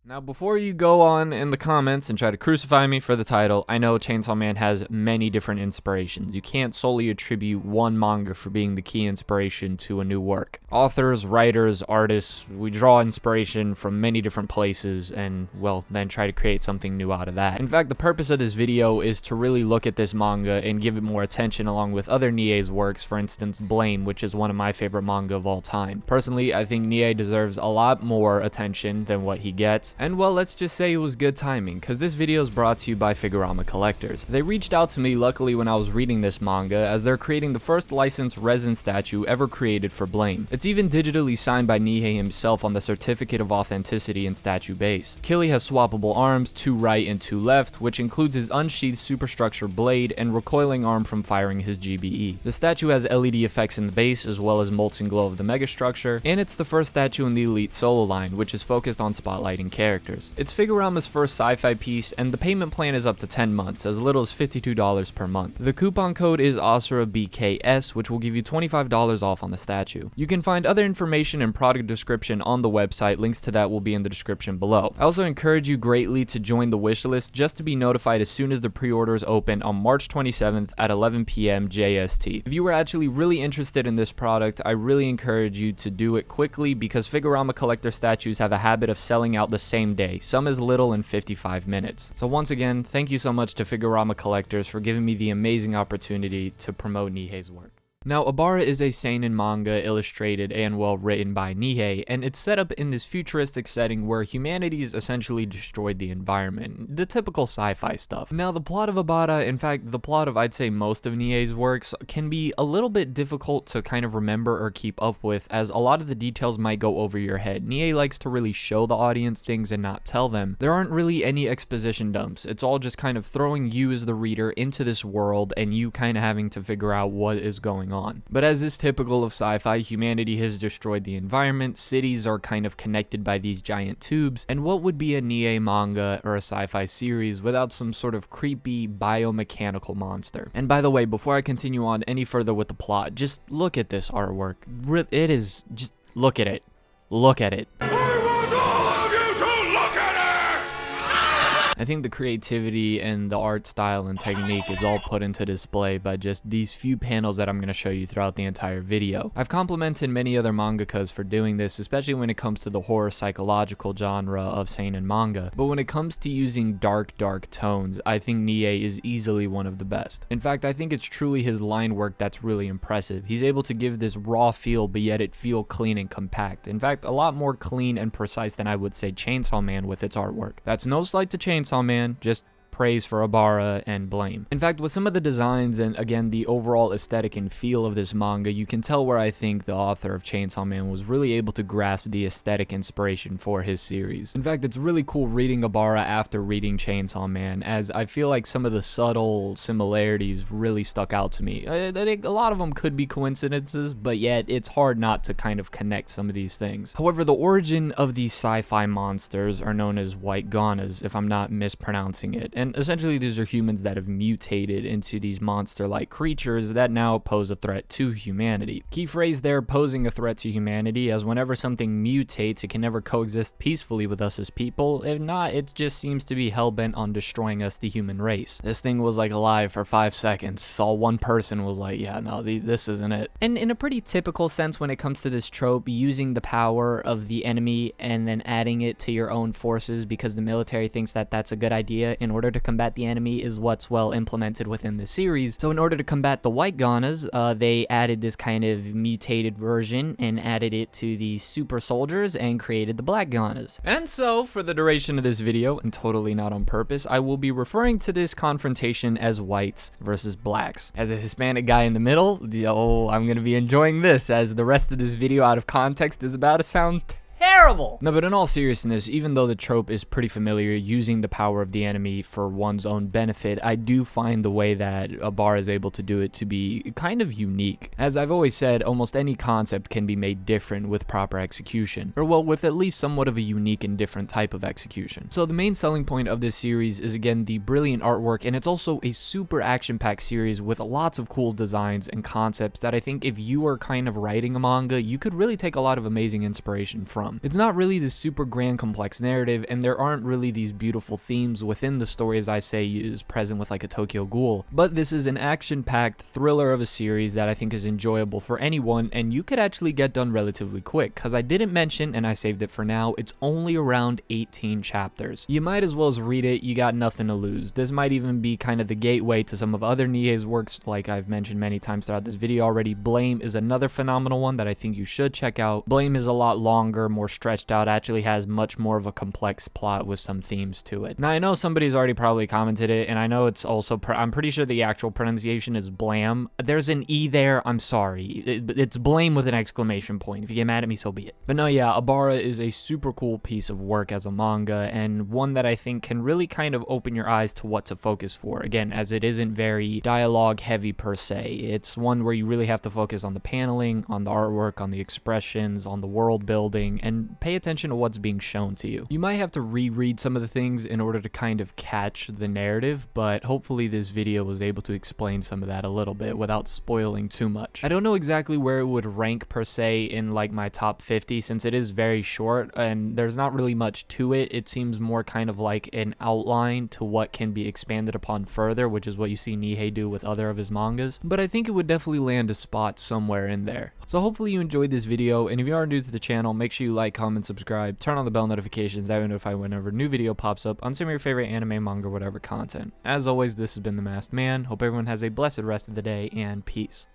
Now, before you go on in the comments and try to crucify me for the title, I know Chainsaw Man has many different inspirations. You can't solely attribute one manga for being the key inspiration to a new work. Authors, writers, artists, we draw inspiration from many different places and, well, then try to create something new out of that. In fact, the purpose of this video is to really look at this manga and give it more attention along with other Nie's works, for instance, Blame, which is one of my favorite manga of all time. Personally, I think Nie deserves a lot more attention than what he gets. And well, let's just say it was good timing, because this video is brought to you by Figurama Collectors. They reached out to me luckily when I was reading this manga, as they're creating the first licensed resin statue ever created for Blame. It's even digitally signed by Nie himself on the certificate of authenticity and statue base. Killy has swappable arms, 2 right and 2 left, which includes his unsheathed superstructure blade and recoiling arm from firing his GBE. The statue has LED effects in the base as well as molten glow of the megastructure, and it's the first statue in the Elite Solo line, which is focused on spotlighting characters. It's Figurama's first sci-fi piece, and the payment plan is up to 10 months, as little as $52 per month. The coupon code is AsuraBKS, which will give you $25 off on the statue. You can find other information and product description on the website. Links to that will be in the description below. I also encourage you greatly to join the wishlist just to be notified as soon as the pre-orders open on March 27th at 11 p.m. JST. If you were actually really interested in this product, I really encourage you to do it quickly, because Figurama collector statues have a habit of selling out the same day, some as little in 55 minutes. So once again, thank you so much to Figurama Collectors for giving me the amazing opportunity to promote Nie's work. Now, Abara is a seinen manga illustrated and well written by Nie, and it's set up in this futuristic setting where humanity's essentially destroyed the environment, the typical sci-fi stuff. Now, the plot of Abara, in fact, the plot of I'd say most of Nie's works, can be a little bit difficult to kind of remember or keep up with, as a lot of the details might go over your head. Nie likes to really show the audience things and not tell them. There aren't really any exposition dumps. It's all just kind of throwing you as the reader into this world and you kind of having to figure out what is going on. But as is typical of sci-fi, humanity has destroyed the environment, cities are kind of connected by these giant tubes, and what would be a Nie manga or a sci-fi series without some sort of creepy biomechanical monster? And by the way, before I continue on any further with the plot, just look at this artwork. It is, just look at it. Look at it. I think the creativity and the art style and technique is all put into display by just these few panels that I'm going to show you throughout the entire video. I've complimented many other mangakas for doing this, especially when it comes to the horror psychological genre of seinen manga, but when it comes to using dark tones, I think Nie is easily one of the best. In fact, I think it's truly his line work that's really impressive. He's able to give this raw feel, but yet it feel clean and compact. In fact, a lot more clean and precise than I would say Chainsaw Man with its artwork. That's no slight to Chainsaw Man, just praise for Abara and Blame. In fact, with some of the designs and again the overall aesthetic and feel of this manga, you can tell where I think the author of Chainsaw Man was really able to grasp the aesthetic inspiration for his series. In fact, it's really cool reading Abara after reading Chainsaw Man, as I feel like some of the subtle similarities really stuck out to me. I think a lot of them could be coincidences, but yet it's hard not to kind of connect some of these things. However, the origin of these sci-fi monsters are known as white ganas, if I'm not mispronouncing it, and essentially these are humans that have mutated into these monster-like creatures that now pose a threat to humanity. Key phrase there, posing a threat to humanity, as whenever something mutates, it can never coexist peacefully with us as people. If not, it just seems to be hell-bent on destroying us, the human race. This thing was like alive for 5 seconds. Saw one person was like, yeah, no, this isn't it. And in a pretty typical sense when it comes to this trope, using the power of the enemy and then adding it to your own forces because the military thinks that that's a good idea in order to combat the enemy is what's well implemented within the series. So in order to combat the white ganas, they added this kind of mutated version and added it to the super soldiers and created the black ganas. And so for the duration of this video, and totally not on purpose, I will be referring to this confrontation as whites versus blacks. As a Hispanic guy in the middle, I'm gonna be enjoying this, as the rest of this video out of context is about to sound terrible. No, but in all seriousness, even though the trope is pretty familiar, using the power of the enemy for one's own benefit, I do find the way that Abara is able to do it to be kind of unique. As I've always said, almost any concept can be made different with proper execution, or well, with at least somewhat of a unique and different type of execution. So the main selling point of this series is again the brilliant artwork, and it's also a super action-packed series with lots of cool designs and concepts that I think if you are kind of writing a manga, you could really take a lot of amazing inspiration from. from. It's not really this super grand complex narrative, and there aren't really these beautiful themes within the story as I say is present with like a Tokyo Ghoul, but this is an action-packed thriller of a series that I think is enjoyable for anyone, and you could actually get done relatively quick, because I didn't mention, and I saved it for now, it's only around 18 chapters. You might as well as read it, you got nothing to lose. This might even be kind of the gateway to some of other Nihei's works, like I've mentioned many times throughout this video already. Blame is another phenomenal one that I think you should check out. Blame is a lot longer, more stretched out, actually has much more of a complex plot with some themes to it. Now I know somebody's already probably commented it, and I know it's also, I'm pretty sure the actual pronunciation is Blam. There's an E there, I'm sorry. It's Blame with an exclamation point. If you get mad at me, so be it. But no, yeah, Abara is a super cool piece of work as a manga, and one that I think can really kind of open your eyes to what to focus for. Again, as it isn't very dialogue heavy per se. It's one where you really have to focus on the paneling, on the artwork, on the expressions, on the world building, and pay attention to what's being shown to you. You might have to reread some of the things in order to kind of catch the narrative, but hopefully this video was able to explain some of that a little bit without spoiling too much. I don't know exactly where it would rank per se in like my top 50 since it is very short and there's not really much to it. It seems more kind of like an outline to what can be expanded upon further, which is what you see Nihei do with other of his mangas, but I think it would definitely land a spot somewhere in there. So hopefully you enjoyed this video, and if you are new to the channel, make sure you like, comment, subscribe, turn on the bell notifications, that way notify whenever a new video pops up on some of your favorite anime, manga, whatever content. As always, this has been The Masked Man. Hope everyone has a blessed rest of the day, and peace.